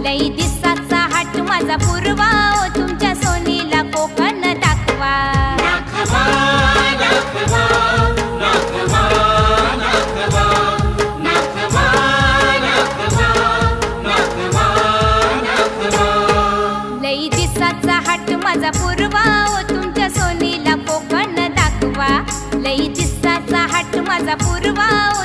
लई दिसाचा हाट माझा पूर्वा ओ तुमच्या सोनीला कोकण दाखवा नाखवा नाखवा नाखवा नाखवा नाखवा नाखवा नाखवा नाखवा लई दिसाचा हाट माझा पूर्वा ओ तुमच्या सोनीला कोकण दाखवा लई दिसाचा हाट माझा पूर्वा ओ